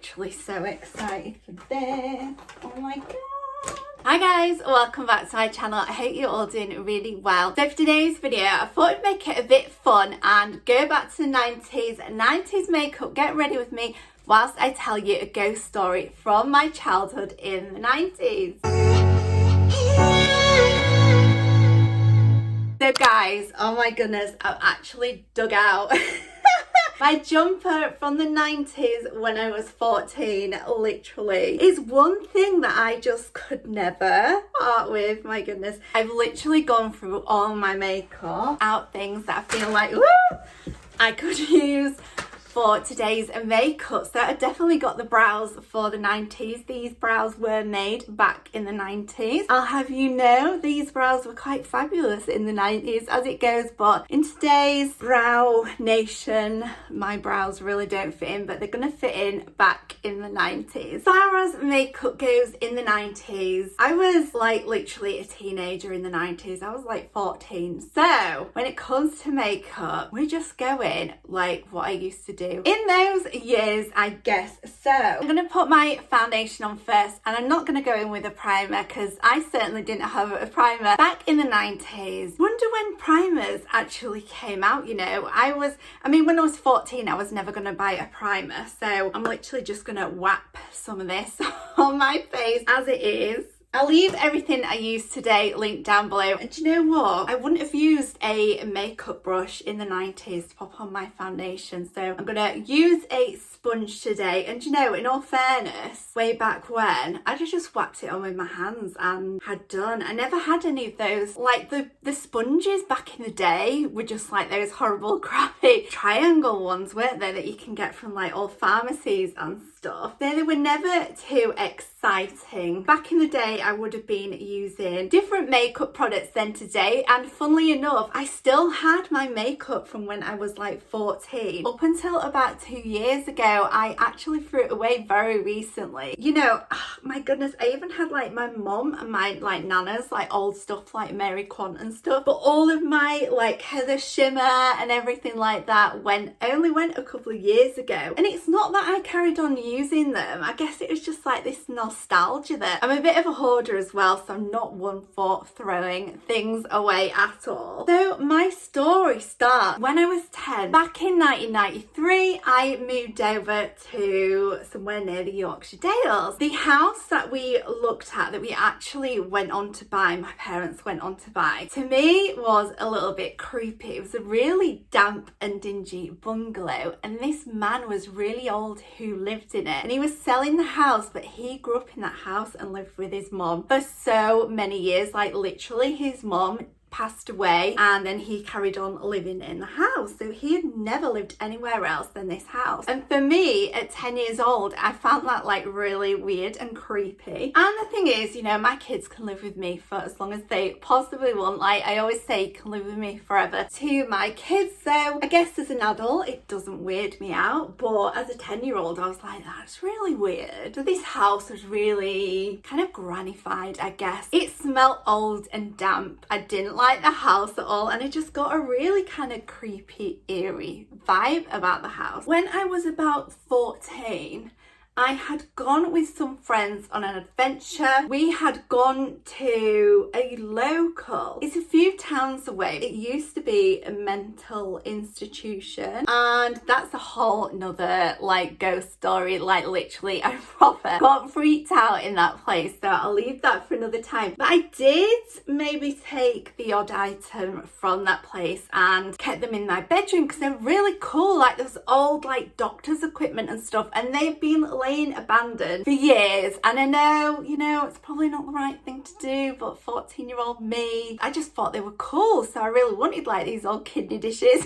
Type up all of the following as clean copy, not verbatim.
literally so excited for this. Oh my god. Hi guys, welcome back to my channel. I hope you're all doing really well. So for today's video, I thought I'd make it a bit fun and go back to the 90s makeup. Get ready with me whilst I tell you a ghost story from my childhood in the 90s. So guys, oh my goodness, I've actually dug out my jumper from the 90s when I was 14, literally. It's one thing that I just could never part with, my goodness. I've literally gone through all my makeup, out things that I feel like, woo, I could use for today's makeup. So I definitely got the brows for the 90s. These brows were made back in the 90s. I'll have you know, these brows were quite fabulous in the 90s as it goes, but in today's brow nation, my brows really don't fit in, but they're gonna fit in back in the 90s. As far as makeup goes in the 90s, I was like literally a teenager in the 90s. I was like 14. So when it comes to makeup, we're just going like what I used to do in those years, I guess. So I'm going to put my foundation on first, and I'm not going to go in with a primer because I certainly didn't have a primer back in the 90s. Wonder when primers actually came out, you know. When I was 14, I was never going to buy a primer, so I'm literally just going to whap some of this on my face as it is. I'll leave everything I use today linked down below. And do you know what? I wouldn't have used a makeup brush in the 90s to pop on my foundation. So I'm going to use a sponge today. And do you know, in all fairness, way back when, I'd have just whacked it on with my hands and had done. I never had any of those. Like the sponges back in the day were just like those horrible, crappy triangle ones, weren't they? That you can get from like all pharmacies and stuff. They were never too exciting. Back in the day, I would have been using different makeup products than today, and funnily enough, I still had my makeup from when I was like 14 up until about 2 years ago. I actually threw it away very recently. You know, oh my goodness, I even had like my mum and my like nana's like old stuff like Mary Quant and stuff, but all of my like Heather shimmer and everything like that only went a couple of years ago. And it's not that I carried on using them. I guess it was just like this nostalgia that I'm a bit of a hoarder as well, so I'm not one for throwing things away at all. So my story starts when I was 10. Back in 1993, I moved over to somewhere near the Yorkshire Dales. The house that we looked at, that we actually went on to buy, my parents went on to buy, to me was a little bit creepy. It was a really damp and dingy bungalow, and this man was really old who lived in it, and he was selling the house, but he grew up in that house and lived with his mom for so many years. Like literally his mom passed away and then he carried on living in the house, so he had never lived anywhere else than this house. And for me at 10 years old, I found that like really weird and creepy. And the thing is, you know, my kids can live with me for as long as they possibly want. Like I always say, you can live with me forever to my kids. So I guess as an adult it doesn't weird me out, but as a 10-year-old I was like, that's really weird. So this house was really kind of grannified, I guess. It smelled old and damp. I didn't like the house at all, and I just got a really kind of creepy, eerie vibe about the house. When I was about 14, I had gone with some friends on an adventure. We had gone to a local, it's a few towns away. It used to be a mental institution, and that's a whole nother like ghost story. Like literally I proper got freaked out in that place, so I'll leave that for another time. But I did maybe take the odd item from that place and kept them in my bedroom because they're really cool. Like there's old like doctor's equipment and stuff, and they've been laying abandoned for years. And I know, you know, it's probably not the right thing to do, but 14-year-old me, I just thought they were cool, so I really wanted like these old kidney dishes.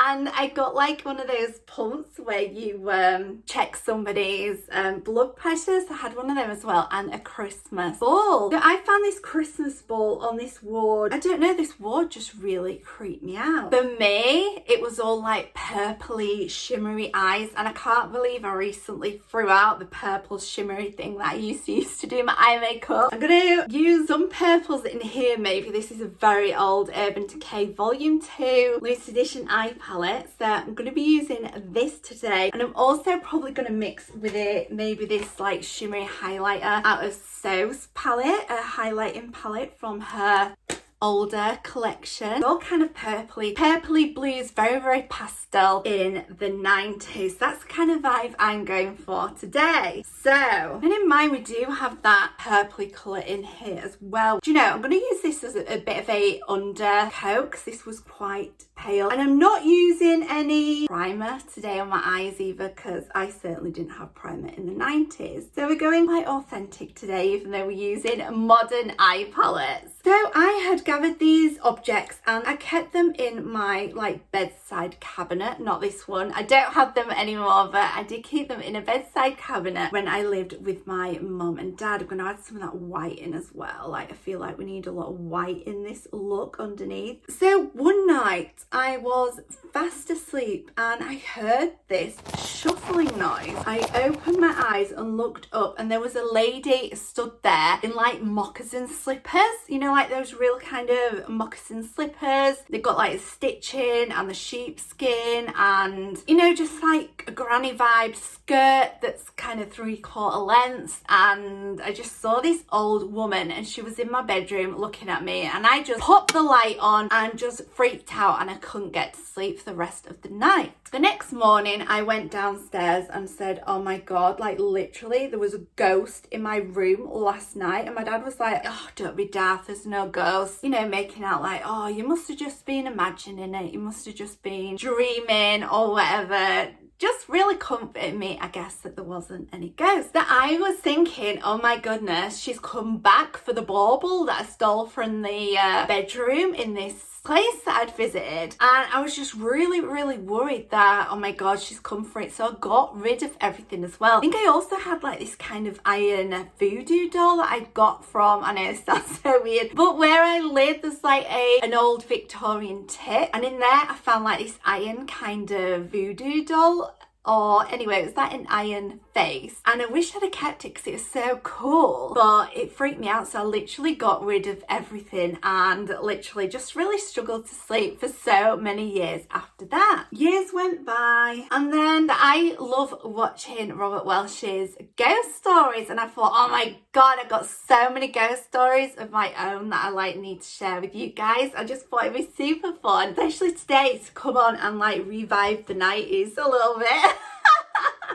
And I got like one of those pumps where you check somebody's blood pressure. So I had one of them as well, and a Christmas ball. So I found this Christmas ball on this ward. I don't know, this ward just really creeped me out. For me, it was all like purpley, shimmery eyes, and I can't believe I recently threw out the purple shimmery thing that I used to do my eye makeup. I'm gonna use some purples in here maybe. This is a very old Urban Decay Volume 2 Loose Edition eye palette. So I'm going to be using this today, and I'm also probably going to mix with it maybe this like shimmery highlighter out of So's palette, a highlighting palette from her older collection. All kind of purpley blues, very pastel in the 90s. That's the kind of vibe I'm going for today. So, and in mind we do have that purpley colour in here as well. Do you know, I'm going to use this as a bit of a undercoat because this was quite pale. And I'm not using any primer today on my eyes either, because I certainly didn't have primer in the 90s. So we're going quite authentic today, even though we're using modern eye palettes. So I had gathered these objects and I kept them in my like bedside cabinet, not this one. I don't have them anymore, but I did keep them in a bedside cabinet when I lived with my mum and dad. I'm going to add some of that white in as well. Like, I feel like we need a lot of white in this look underneath. So one night I was fast asleep and I heard this shuffling noise. I opened my eyes and looked up, and there was a lady stood there in like moccasin slippers, you know, like those real kind of moccasin slippers. They've got like the stitching and the sheepskin and, you know, just like a granny vibe skirt that's kind of 3/4 length. And I just saw this old woman and she was in my bedroom looking at me, and I just popped the light on and just freaked out, and I couldn't get to sleep for the rest of the night. The next morning I went downstairs and said, oh my god, like literally there was a ghost in my room last night. And my dad was like, oh, don't be daft, there's no ghost, you know, making out like, oh, you must have just been imagining it, you must have just been dreaming or whatever. Just really comforted me, I guess, that there wasn't any ghosts. That I was thinking, oh my goodness, she's come back for the bauble that I stole from the bedroom in this place that I'd visited. And I was just really worried that, oh my god, she's come for it. So I got rid of everything as well. I think I also had like this kind of iron voodoo doll that I got from, I know it sounds so weird, but where I live there's like an old Victorian tip, and in there I found like this iron kind of voodoo doll. Or anyway, it was like an iron face, and I wish I'd have kept it because it was so cool, but it freaked me out. So I literally got rid of everything and literally just really struggled to sleep for so many years after that. Years went by, and then I love watching Robert Welsh's ghost stories, and I thought, oh my god, I've got so many ghost stories of my own that I like need to share with you guys. I just thought it'd be super fun, especially today, to come on and like revive the 90s a little bit.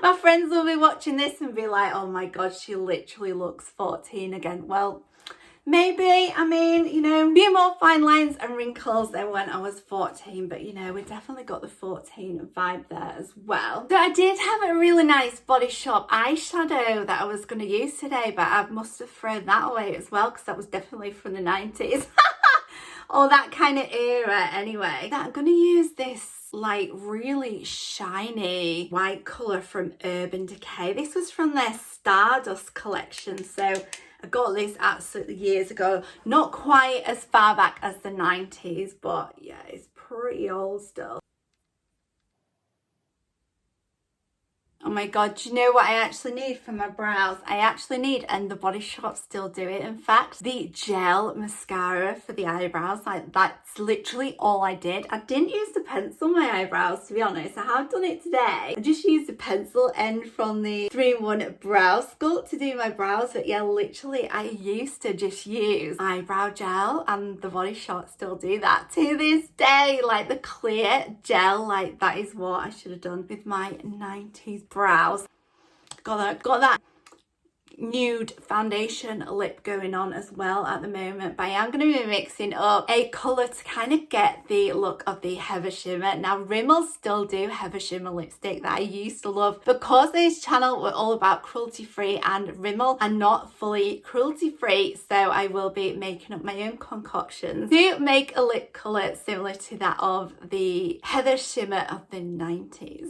My friends will be watching this and be like, oh my god, she literally looks 14 again. Well, maybe, I mean, you know, a few more fine lines and wrinkles than when I was 14, but you know, we definitely got the 14 vibe there as well. So I did have a really nice Body Shop eyeshadow that I was going to use today, but I must have thrown that away as well because that was definitely from the 90s. Or that kind of era anyway. I'm going to use this like really shiny white colour from Urban Decay. This was from their Stardust collection, so I got this absolutely years ago. Not quite as far back as the 90s, but yeah, it's pretty old still. Oh my god, do you know what I actually need for my brows? I actually need, and the Body Shop still do it in fact, the gel mascara for the eyebrows. Like, that's literally all I did. I didn't use to pencil my eyebrows, to be honest. I have done it today. I just used the pencil end from the 3-in-1 Brow Sculpt to do my brows. But yeah, literally I used to just use eyebrow gel, and the Body Shop still do that to this day. Like the clear gel, like that is what I should have done with my 90s brows. Got that nude foundation lip going on as well at the moment, but I am going to be mixing up a colour to kind of get the look of the Heather Shimmer. Now Rimmel still do Heather Shimmer lipstick that I used to love. Because this channel we're all about cruelty free, and Rimmel are not fully cruelty free, so I will be making up my own concoctions to make a lip colour similar to that of the Heather Shimmer of the 90s.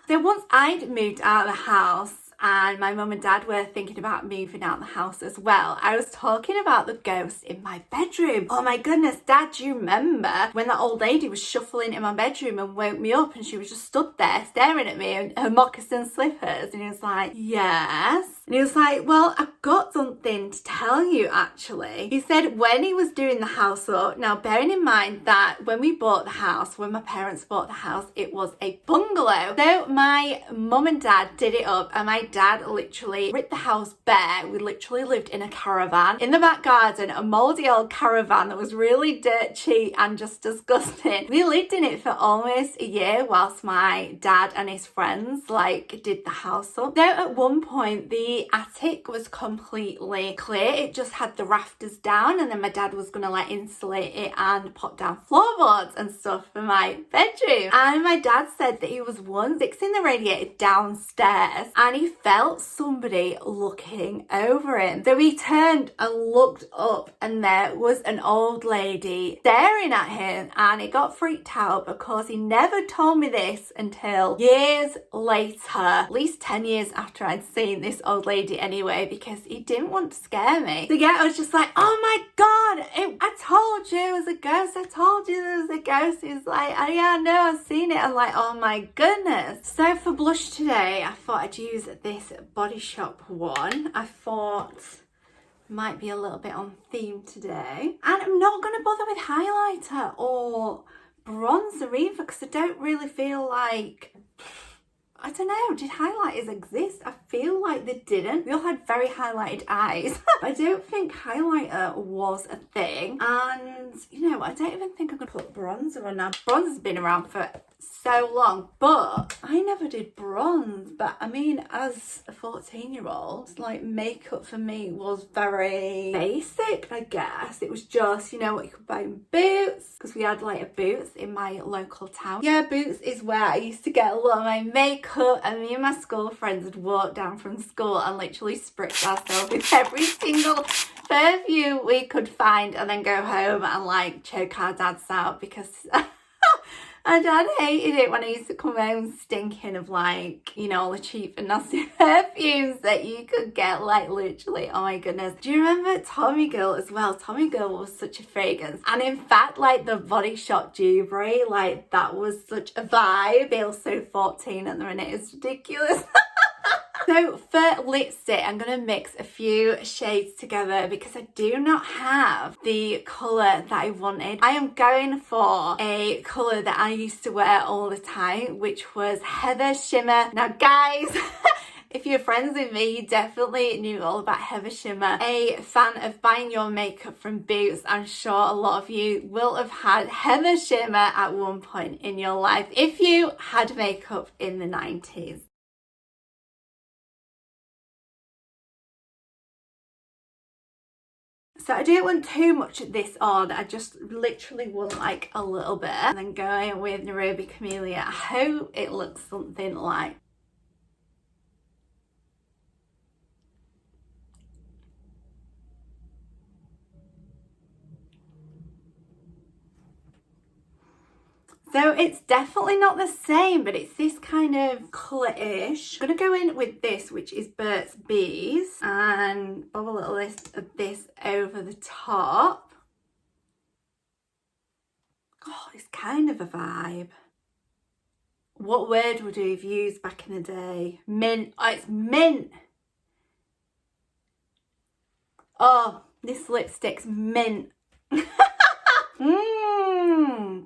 So once I'd moved out of the house and my mum and dad were thinking about moving out of the house as well, I was talking about the ghost in my bedroom. Oh my goodness, Dad, do you remember when that old lady was shuffling in my bedroom and woke me up, and she was just stood there staring at me in her moccasin slippers? And he was like, yes. And he was like, well, I've got something to tell you actually. He said when he was doing the house up, now bearing in mind that when we bought the house, when my parents bought the house, it was a bungalow. So my mum and dad did it up, and my dad literally ripped the house bare. We literally lived in a caravan in the back garden, a mouldy old caravan that was really dirt cheap and just disgusting. We lived in it for almost a year whilst my dad and his friends like did the house up. So at one point the attic was completely clear. It just had the rafters down, and then my dad was gonna like insulate it and put down floorboards and stuff for my bedroom. And my dad said that he was once fixing the radiator downstairs and he felt somebody looking over him. So he turned and looked up, and there was an old lady staring at him, and he got freaked out. Of course, he never told me this until years later, at least 10 years after I'd seen this old lady anyway, because he didn't want to scare me. So yeah, I was just like, oh my god, I told you it was a ghost. I told you there was a ghost. He's like, oh yeah, I know, I've seen it. I'm like, oh my goodness. So for blush today, I thought I'd use this Body Shop one. I thought might be a little bit on theme today. And I'm not going to bother with highlighter or bronzer either, because I don't really feel like, I don't know, did highlighters exist? I feel like they didn't. We all had very highlighted eyes. I don't think highlighter was a thing. And, you know, I don't even think I'm going to put bronzer on now. Bronzer's been around for so long, but I never did bronze. But I mean, as a 14-year-old, like makeup for me was very basic, I guess. It was just, you know, what you could buy in Boots, because we had like a Boots in my local town. Yeah, Boots is where I used to get a lot of my makeup, and me and my school friends would walk down from school and literally spritz ourselves with every single perfume we could find, and then go home and like choke our dads out, because my dad hated it when I used to come home stinking of like, you know, all the cheap and nasty perfumes that you could get, like literally, oh my goodness. Do you remember Tommy Girl as well? Tommy Girl was such a fragrance. And in fact, like the Body Shop Dewberry, like that was such a vibe. They're so 14 at the minute, it's ridiculous. So for lipstick, I'm going to mix a few shades together because I do not have the colour that I wanted. I am going for a colour that I used to wear all the time, which was Heather Shimmer. Now guys, if you're friends with me, you definitely knew all about Heather Shimmer. A fan of buying your makeup from Boots, I'm sure a lot of you will have had Heather Shimmer at one point in your life if you had makeup in the 90s. So I don't want too much of this on, I just literally want like a little bit. And then going with Nairobi Camellia, I hope it looks something like. So it's definitely not the same, but it's this kind of colour-ish. I'm going to go in with this, which is Burt's Bees, and bob a little list of this over the top. Oh, it's kind of a vibe. What word would we have used back in the day? Mint. Oh, it's mint. Oh, this lipstick's mint.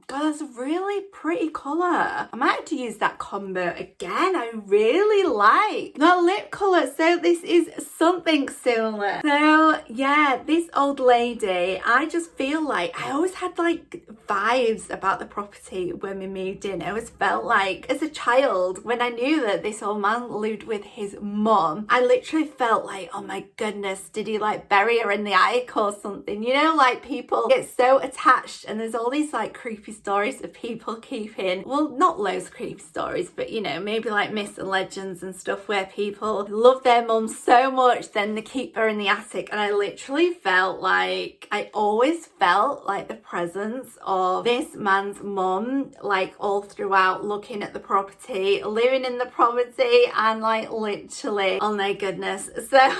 God, that's a really pretty colour. I might have to use that combo again. I really like the lip colour. So this is something similar. So yeah, this old lady, I just feel like I always had like vibes about the property when we moved in. I always felt like as a child, when I knew that this old man lived with his mum, I literally felt like, oh my goodness, did he like bury her in the attic or something? You know, like people get so attached, and there's all these like creepy stories of people keeping, well, not loads of creepy stories, but you know, maybe like myths and legends and stuff where people love their mum so much then they keep her in the attic. And I literally felt like, I always felt like the presence of this man's mum, like all throughout, looking at the property, living in the property, and like literally, oh my goodness. So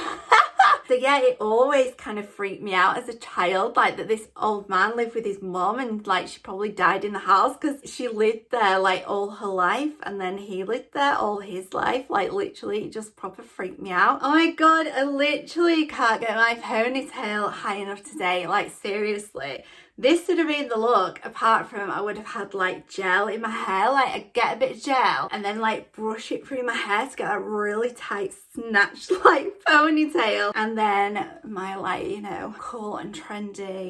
So yeah, it always kind of freaked me out as a child, like that this old man lived with his mum and like she probably died in the house because she lived there like all her life and then he lived there all his life. Like literally it just proper freaked me out. Oh my god, I literally can't get my ponytail high enough today, like seriously. This would have been the look, apart from I would have had like gel in my hair. Like I'd get a bit of gel and then like brush it through my hair to get a really tight snatched like ponytail. And then my like, you know, cool and trendy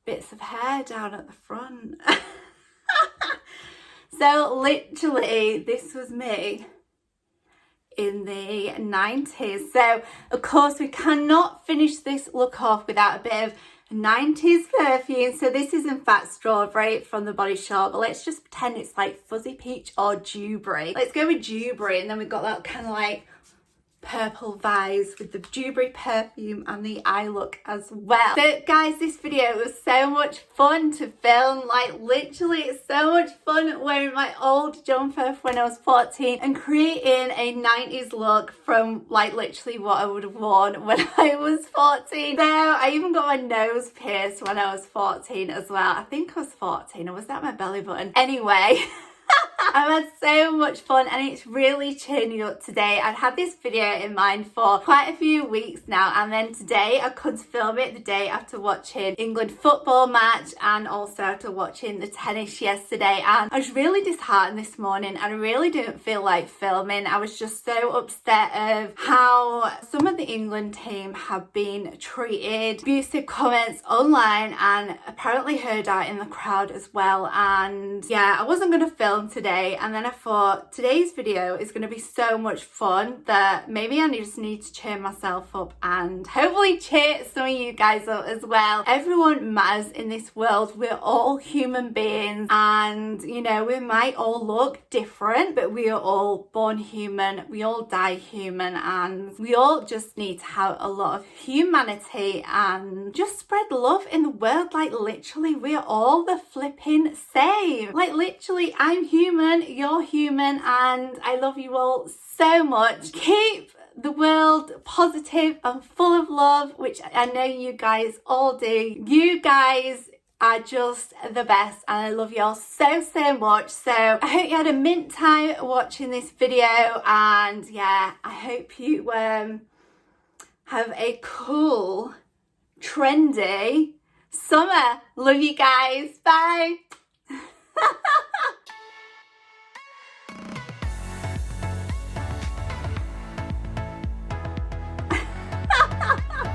bits of hair down at the front. So literally this was me in the 90s. So of course we cannot finish this look off without a bit of 90s perfume. So this is in fact strawberry from the Body Shop, but let's just pretend it's like fuzzy peach or dewberry. Let's go with dewberry, and then we've got that kind of like purple vibes with the dewberry perfume and the eye look as well. So guys, this video was so much fun to film. Like literally it's so much fun wearing my old jumper from when I was 14 and creating a 90s look from like literally what I would have worn when I was 14. So I even got my nose pierced when I was 14 as well. I think I was 14, or was that my belly button? Anyway. I've had so much fun and it's really cheered me up today. I'd had this video in mind for quite a few weeks now, and then today I could film it the day after watching England football match and also after watching the tennis yesterday. And I was really disheartened this morning and I really didn't feel like filming. I was just so upset of how some of the England team have been treated. Abusive comments online and apparently heard out in the crowd as well. And yeah, I wasn't going to film today. And then I thought today's video is going to be so much fun that maybe I just need to cheer myself up and hopefully cheer some of you guys up as well. Everyone matters in this world. We're all human beings and you know, we might all look different, but we are all born human, we all die human, and we all just need to have a lot of humanity and just spread love in the world. Like literally we're all the flipping same. Like literally I'm human, you're human, and I love you all so much. Keep the world positive and full of love, which I know you guys all do. You guys are just the best and I love you all so much. So I hope you had a mint time watching this video, and yeah, I hope you have a cool, trendy summer. Love you guys. Bye.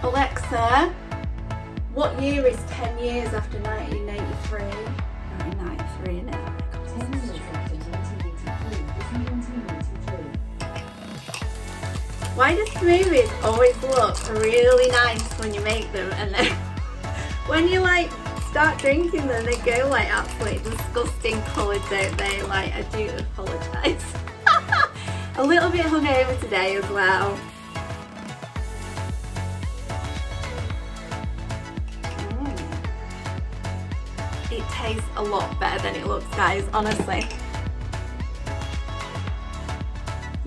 Alexa, what year is 10 years after 1983? 1993 now. 10 years after 1983 is 1993. Why do movies always look really nice when you make them, and then when you like start drinking them they go like absolutely disgusting colours, don't they? Like I do apologise. A little bit hungover today as well. It tastes a lot better than it looks, guys, honestly.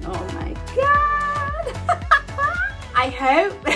Oh my god. I hope